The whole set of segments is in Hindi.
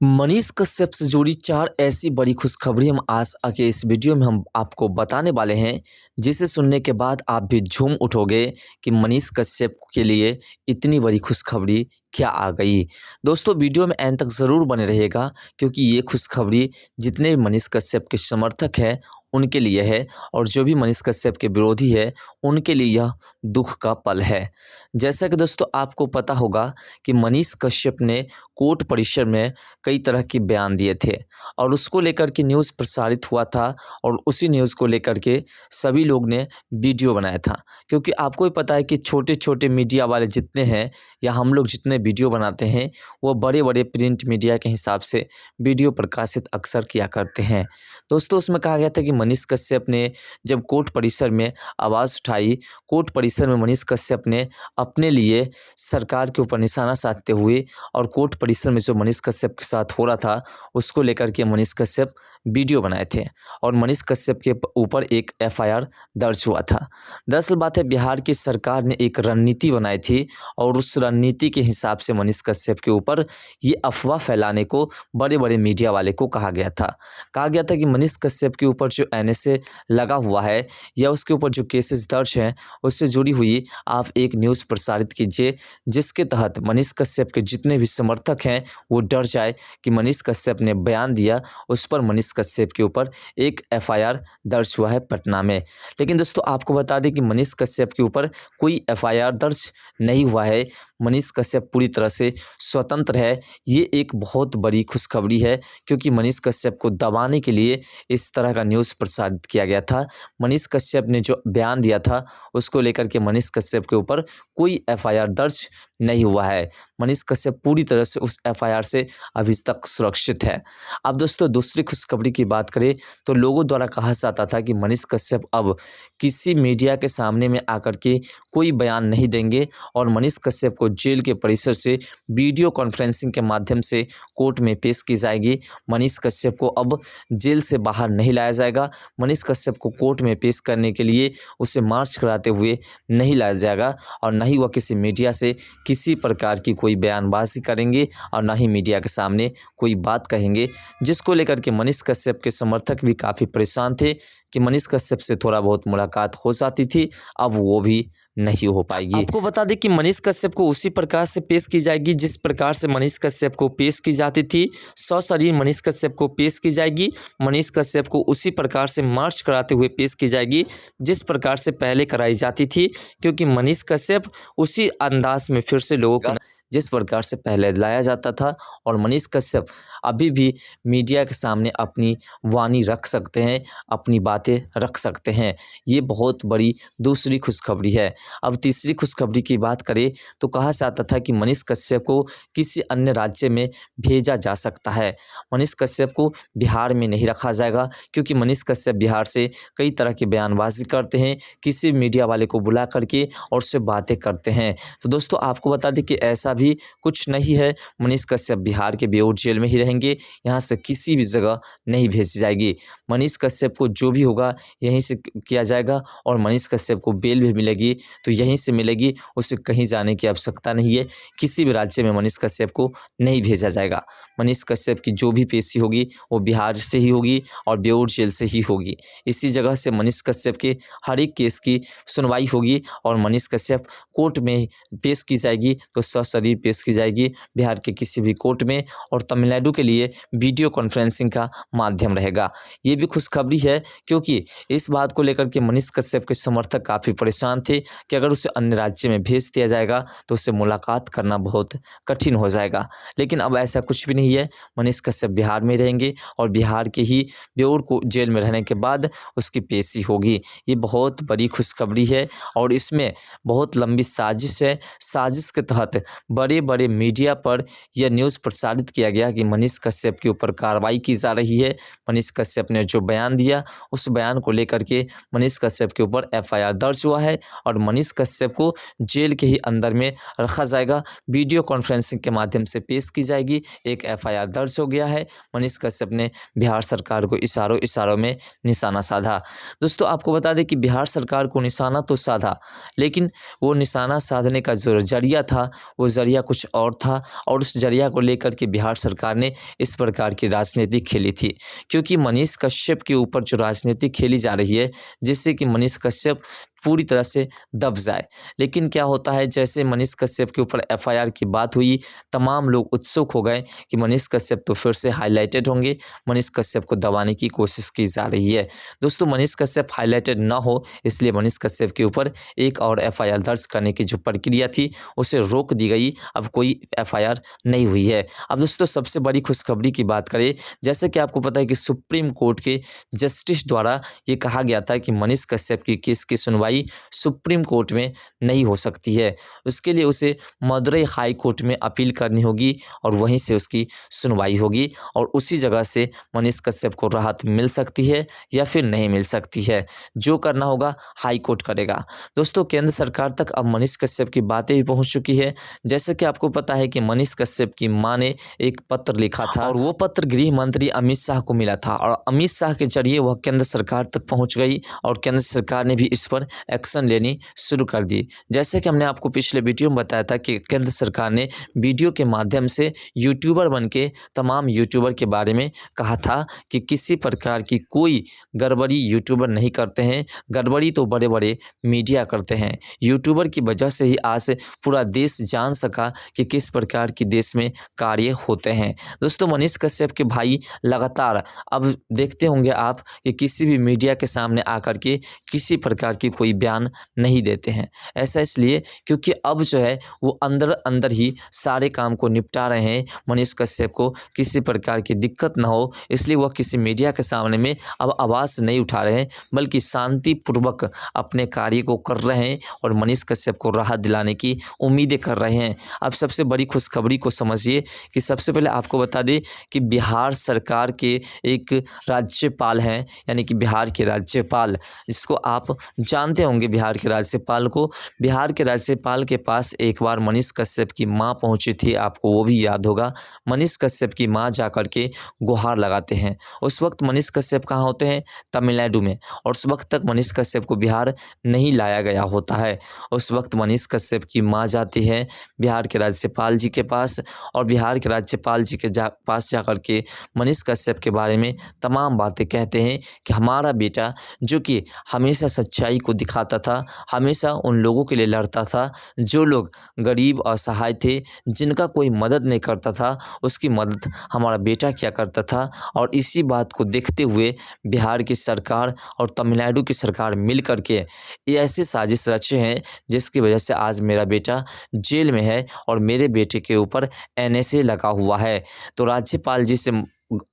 मनीष कश्यप से जुड़ी 4 ऐसी बड़ी खुशखबरी हम आज के इस वीडियो में हम आपको बताने वाले हैं, जिसे सुनने के बाद आप भी झूम उठोगे कि मनीष कश्यप के लिए इतनी बड़ी खुशखबरी क्या आ गई। दोस्तों, वीडियो में एंड तक ज़रूर बने रहिएगा, क्योंकि ये खुशखबरी जितने भी मनीष कश्यप के समर्थक हैं उनके लिए है, और जो भी मनीष कश्यप के विरोधी है उनके लिए यह दुख का पल है। जैसा कि दोस्तों आपको पता होगा कि मनीष कश्यप ने कोर्ट परिसर में कई तरह के बयान दिए थे, और उसको लेकर के न्यूज़ प्रसारित हुआ था, और उसी न्यूज़ को लेकर के सभी लोग ने वीडियो बनाया था। क्योंकि आपको भी पता है कि छोटे छोटे मीडिया वाले जितने हैं, या हम लोग जितने वीडियो बनाते हैं, वो बड़े बड़े प्रिंट मीडिया के हिसाब से वीडियो प्रकाशित अक्सर किया करते हैं। दोस्तों, उसमें कहा गया था कि मनीष कश्यप ने जब कोर्ट परिसर में आवाज़ उठाई, कोर्ट परिसर में मनीष कश्यप ने अपने लिए सरकार के ऊपर निशाना साधते हुए, और कोर्ट परिसर में जो मनीष कश्यप के साथ हो रहा था उसको लेकर के मनीष कश्यप वीडियो बनाए थे, और मनीष कश्यप के ऊपर एक एफआईआर दर्ज हुआ था। दरअसल बात है, बिहार की सरकार ने एक रणनीति बनाई थी, और उस रणनीति के हिसाब से मनीष कश्यप के ऊपर ये अफवाह फैलाने को बड़े बड़े मीडिया वाले को कहा गया था। कहा गया था कि मनीष कश्यप के ऊपर जो एनएसए लगा हुआ है, या उसके ऊपर जो केसेस दर्ज हैं, उससे जुड़ी हुई आप एक न्यूज़ प्रसारित कीजिए, जिसके तहत मनीष कश्यप के जितने भी समर्थक हैं वो डर जाए कि मनीष कश्यप ने बयान दिया, उस पर मनीष कश्यप के ऊपर एक एफआईआर दर्ज हुआ है पटना में। लेकिन दोस्तों आपको बता दें कि मनीष कश्यप के ऊपर कोई एफआईआर दर्ज नहीं हुआ है। मनीष कश्यप पूरी तरह से स्वतंत्र है। ये एक बहुत बड़ी खुशखबरी है, क्योंकि मनीष कश्यप को दबाने के लिए इस तरह का न्यूज़ प्रसारित किया गया था। मनीष कश्यप ने जो बयान दिया था उसको लेकर के मनीष कश्यप के ऊपर कोई एफआईआर दर्ज नहीं हुआ है। मनीष कश्यप पूरी तरह से उस एफआईआर से अभी तक सुरक्षित है। अब दोस्तों, दूसरी खुशखबरी की बात करें तो लोगों द्वारा कहा जाता था कि मनीष कश्यप अब किसी मीडिया के सामने में आकर के कोई बयान नहीं देंगे, और मनीष कश्यप को जेल के परिसर से वीडियो कॉन्फ्रेंसिंग के माध्यम से कोर्ट में पेश की जाएगी। मनीष कश्यप को अब जेल से बाहर नहीं लाया जाएगा। मनीष कश्यप को कोर्ट में पेश करने के लिए उसे मार्च कराते हुए नहीं लाया जाएगा, और न ही वह किसी मीडिया से किसी प्रकार की कोई बयानबाजी करेंगे, और न ही मीडिया के सामने कोई बात कहेंगे, जिसको लेकर के मनीष कश्यप के समर्थक भी काफ़ी परेशान थे कि मनीष कश्यप से थोड़ा बहुत मुलाकात हो जाती थी, अब वो भी नहीं हो पाएगी। आपको बता दें कि मनीष कश्यप को उसी प्रकार से पेश की जाएगी जिस प्रकार से मनीष कश्यप को पेश की जाती थी। सशरीर मनीष कश्यप को पेश की जाएगी। मनीष कश्यप को उसी प्रकार से मार्च कराते हुए पेश की जाएगी जिस प्रकार से पहले कराई जाती थी, क्योंकि मनीष कश्यप उसी अंदाज में फिर से लोगों को जिस प्रकार से पहले लाया जाता था, और मनीष कश्यप अभी भी मीडिया के सामने अपनी वाणी रख सकते हैं, अपनी बातें रख सकते हैं। ये बहुत बड़ी दूसरी खुशखबरी है। अब तीसरी खुशखबरी की बात करें तो कहा जाता था कि मनीष कश्यप को किसी अन्य राज्य में भेजा जा सकता है। मनीष कश्यप को बिहार में नहीं रखा जाएगा, क्योंकि मनीष कश्यप बिहार से कई तरह की बयानबाजी करते हैं, किसी मीडिया वाले को बुला करके और उससे बातें करते हैं। तो दोस्तों आपको बता दें कि ऐसा भी कुछ नहीं है। मनीष कश्यप बिहार के बेऊर जेल में ही रहेंगे, यहाँ से किसी भी जगह नहीं भेजी जाएगी। मनीष कश्यप को जो भी होगा यहीं से किया जाएगा, और मनीष कश्यप को बेल भी मिलेगी तो यहीं से मिलेगी, उसे कहीं जाने की आवश्यकता नहीं है। किसी भी राज्य में मनीष कश्यप को नहीं भेजा जाएगा। मनीष कश्यप की जो भी पेशी होगी वो बिहार से ही होगी, और बेऊर जेल से ही होगी। इसी जगह से मनीष कश्यप के हर एक केस की सुनवाई होगी, और मनीष कश्यप कोर्ट में पेश की जाएगी तो सशरीर पेश की जाएगी बिहार के किसी भी कोर्ट में, और तमिलनाडु के लिए वीडियो कॉन्फ्रेंसिंग का माध्यम रहेगा। ये भी खुशखबरी है, क्योंकि इस बात को लेकर के मनीष कश्यप के समर्थक काफ़ी परेशान थे कि अगर उसे अन्य राज्य में भेज दिया जाएगा तो उससे मुलाकात करना बहुत कठिन हो जाएगा। लेकिन अब ऐसा कुछ भी नहीं है। मनीष कश्यप बिहार में रहेंगे, और बिहार के ही बेऊर को जेल में रहने के बाद उसकी पेशी होगी। ये बहुत बड़ी खुशखबरी है, और इसमें बहुत लंबी साजिश है। साजिश के तहत बड़े बड़े मीडिया पर यह न्यूज़ प्रसारित किया गया कि मनीष कश्यप के ऊपर कार्रवाई की जा रही है। मनीष कश्यप ने जो बयान दिया उस बयान को लेकर के मनीष कश्यप के ऊपर एफआईआर दर्ज हुआ है, और मनीष कश्यप को जेल के ही अंदर में रखा जाएगा। वीडियो कॉन्फ्रेंसिंग के माध्यम से पेश की जाएगी। एक एफआईआर दर्ज हो गया है। मनीष कश्यप ने बिहार सरकार को इशारों में निशाना साधा। दोस्तों आपको बता दें कि बिहार सरकार को निशाना तो साधा, लेकिन वो निशाना साधने का जो जरिया था वो जरिया कुछ और था, और उस जरिया को लेकर के बिहार सरकार ने इस प्रकार की राजनीति खेली थी, क्योंकि मनीष कश्यप के ऊपर जो राजनीति खेली जा रही है जिससे कि मनीष कश्यप पूरी तरह से दब जाए। लेकिन क्या होता है, जैसे मनीष कश्यप के ऊपर एफआईआर की बात हुई, तमाम लोग उत्सुक हो गए कि मनीष कश्यप तो फिर से हाईलाइटेड होंगे, मनीष कश्यप को दबाने की कोशिश की जा रही है। दोस्तों, मनीष कश्यप हाईलाइटेड ना हो इसलिए मनीष कश्यप के ऊपर एक और एफआईआर दर्ज करने की जो प्रक्रिया थी उसे रोक दी गई। अब कोई एफआईआर नहीं हुई है। अब दोस्तों, सबसे बड़ी खुशखबरी की बात करें, जैसे कि आपको पता है कि सुप्रीम कोर्ट के जस्टिस द्वारा ये कहा गया था कि मनीष कश्यप की केस की सुनवाई सुप्रीम कोर्ट में नहीं हो सकती है। उसके लिए उसे मदुरई हाई कोर्ट में अपील करनी होगी और वहीं से उसकी सुनवाई होगी और उसी जगह से मनीष कश्यप को राहत मिल सकती है या फिर नहीं मिल सकती है। जो करना होगा हाई कोर्ट करेगा। दोस्तों, केंद्र सरकार तक अब मनीष कश्यप की बातें भी पहुंच चुकी है। जैसे कि आपको पता है कि मनीष कश्यप की मां ने एक पत्र लिखा था और वो पत्र गृह मंत्री अमित शाह को मिला था और अमित शाह के जरिए वह केंद्र सरकार तक पहुंच गई और केंद्र सरकार ने भी इस पर एक्शन लेनी शुरू कर दी। जैसे कि हमने आपको पिछले वीडियो में बताया था कि केंद्र सरकार ने वीडियो के माध्यम से यूट्यूबर बन के तमाम यूट्यूबर के बारे में कहा था कि किसी प्रकार की कोई गड़बड़ी यूट्यूबर नहीं करते हैं, गड़बड़ी तो बड़े बड़े मीडिया करते हैं। यूट्यूबर की वजह से ही आज पूरा देश जान सका कि किस प्रकार की देश में कार्य होते हैं। दोस्तों, मनीष कश्यप के भाई लगातार अब देखते होंगे आप कि किसी भी मीडिया के सामने आकर के किसी प्रकार की कोई बयान नहीं देते हैं। ऐसा इसलिए क्योंकि अब जो है वो अंदर अंदर ही सारे काम को निपटा रहे हैं। मनीष कश्यप को किसी प्रकार की दिक्कत ना हो इसलिए वह किसी मीडिया के सामने में अब आवाज़ नहीं उठा रहे हैं, बल्कि शांतिपूर्वक अपने कार्य को कर रहे हैं और मनीष कश्यप को राहत दिलाने की उम्मीदें कर रहे हैं। अब सबसे बड़ी खुशखबरी को समझिए कि सबसे पहले आपको बता दें कि बिहार सरकार के एक राज्यपाल हैं, यानी कि बिहार के राज्यपाल, जिसको आप जानते होंगे बिहार के राज्यपाल को। बिहार के राज्यपाल के पास एक बार मनीष कश्यप की मां पहुंची थी, आपको वो भी याद होगा। मनीष कश्यप की मां जाकर के गुहार लगाते हैं। उस वक्त मनीष कश्यप कहाँ होते हैं? तमिलनाडु में। और उस वक्त तक मनीष कश्यप को बिहार नहीं लाया गया होता है। उस वक्त मनीष कश्यप की मां जाती है बिहार के राज्यपाल जी के पास और बिहार के राज्यपाल जी के पास जाकर के मनीष कश्यप के बारे में तमाम बातें कहते हैं कि हमारा बेटा जो कि हमेशा सच्चाई को दिखाता था, हमेशा उन लोगों के लिए लड़ता था जो लोग गरीब असहाय थे, जिनका कोई मदद नहीं करता था, उसकी मदद हमारा बेटा किया करता था। और इसी बात को देखते हुए बिहार की सरकार और तमिलनाडु की सरकार मिल कर के ये ऐसी साजिश रचे हैं जिसकी वजह से आज मेरा बेटा जेल में है और मेरे बेटे के ऊपर एनएसए लगा हुआ है। तो राज्यपाल जी से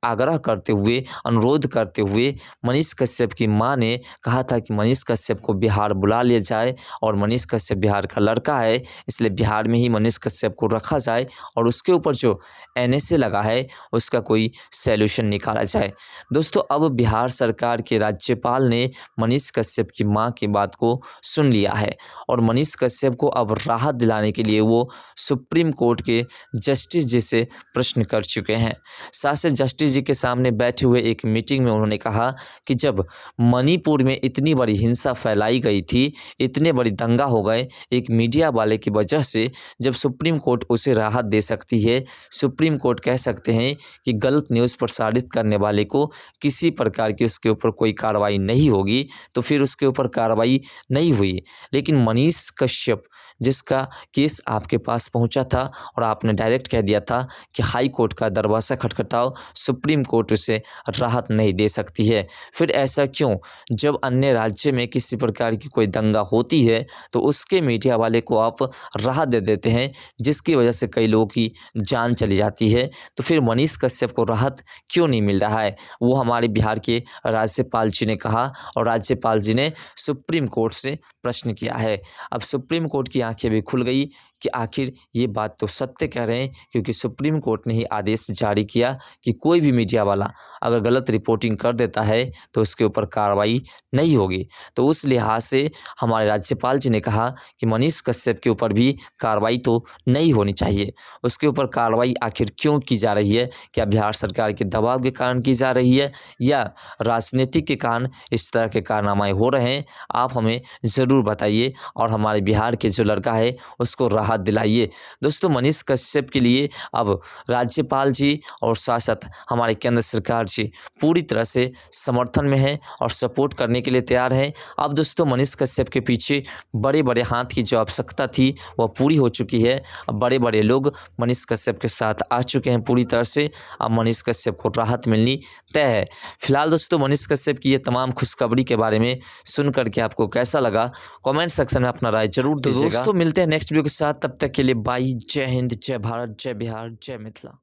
आग्रह करते हुए, अनुरोध करते हुए मनीष कश्यप की मां ने कहा था कि मनीष कश्यप को बिहार बुला लिया जाए और मनीष कश्यप बिहार का लड़का है, इसलिए बिहार में ही मनीष कश्यप को रखा जाए और उसके ऊपर जो एनएसए लगा है उसका कोई सैल्यूशन निकाला जाए। दोस्तों, अब बिहार सरकार के राज्यपाल ने मनीष कश्यप की मां की बात को सुन लिया है और मनीष कश्यप को अब राहत दिलाने के लिए वो सुप्रीम कोर्ट के जस्टिस जी से प्रश्न कर चुके हैं। साथ ही जस्टिस जी के सामने बैठे हुए एक मीटिंग में उन्होंने कहा कि जब मणिपुर में इतनी बड़ी हिंसा फैलाई गई थी, इतने बड़ी दंगा हो गए एक मीडिया वाले की वजह से, जब सुप्रीम कोर्ट उसे राहत दे सकती है, सुप्रीम कोर्ट कह सकते हैं कि गलत न्यूज़ प्रसारित करने वाले को किसी प्रकार की उसके ऊपर कोई कार्रवाई नहीं होगी, तो फिर उसके ऊपर कार्रवाई नहीं हुई। लेकिन मनीष कश्यप जिसका केस आपके पास पहुंचा था और आपने डायरेक्ट कह दिया था कि हाई कोर्ट का दरवाज़ा खटखटाओ, सुप्रीम कोर्ट उसे राहत नहीं दे सकती है। फिर ऐसा क्यों? जब अन्य राज्य में किसी प्रकार की कोई दंगा होती है तो उसके मीडिया वाले को आप राहत दे देते हैं, जिसकी वजह से कई लोगों की जान चली जाती है। तो फिर मनीष कश्यप को राहत क्यों नहीं मिल रहा है? वो हमारे बिहार के राज्यपाल जी ने कहा और राज्यपाल जी ने सुप्रीम कोर्ट से प्रश्न किया है। अब सुप्रीम कोर्ट की आंखें भी खुल गई कि आखिर ये बात तो सत्य कह रहे हैं, क्योंकि सुप्रीम कोर्ट ने ही आदेश जारी किया कि कोई भी मीडिया वाला अगर गलत रिपोर्टिंग कर देता है तो उसके ऊपर कार्रवाई नहीं होगी। तो उस लिहाज से हमारे राज्यपाल जी ने कहा कि मनीष कश्यप के ऊपर भी कार्रवाई तो नहीं होनी चाहिए। उसके ऊपर कार्रवाई आखिर क्यों की जा रही है? क्या बिहार सरकार के दबाव के कारण की जा रही है या राजनीतिक के कारण इस तरह के कारनामे हो रहे हैं? आप हमें ज़रूर बताइए और हमारे बिहार के जो लड़का है उसको राहत दिलाइए। दोस्तों मनीष कश्यप के लिए अब राज्यपाल जी और साथ हमारे केंद्र सरकार जी पूरी तरह से समर्थन में है और सपोर्ट करने के लिए तैयार है। अब दोस्तों मनीष कश्यप के पीछे बड़े बड़े हाथ की जो आवश्यकता थी वह पूरी हो चुकी है। अब बड़े बड़े लोग मनीष कश्यप के साथ आ चुके हैं पूरी तरह से। अब मनीष कश्यप को राहत मिलनी तय है। फिलहाल दोस्तों मनीष कश्यप की ये तमाम खुशखबरी के बारे में सुन करके आपको कैसा लगा, कमेंट सेक्शन में अपना राय जरूर दीजिएगा। दोस्तों मिलते हैं नेक्स्ट वीडियो के साथ, तब तक के लिए बाय। जय हिंद, जय भारत, जय बिहार, जय मिथिला।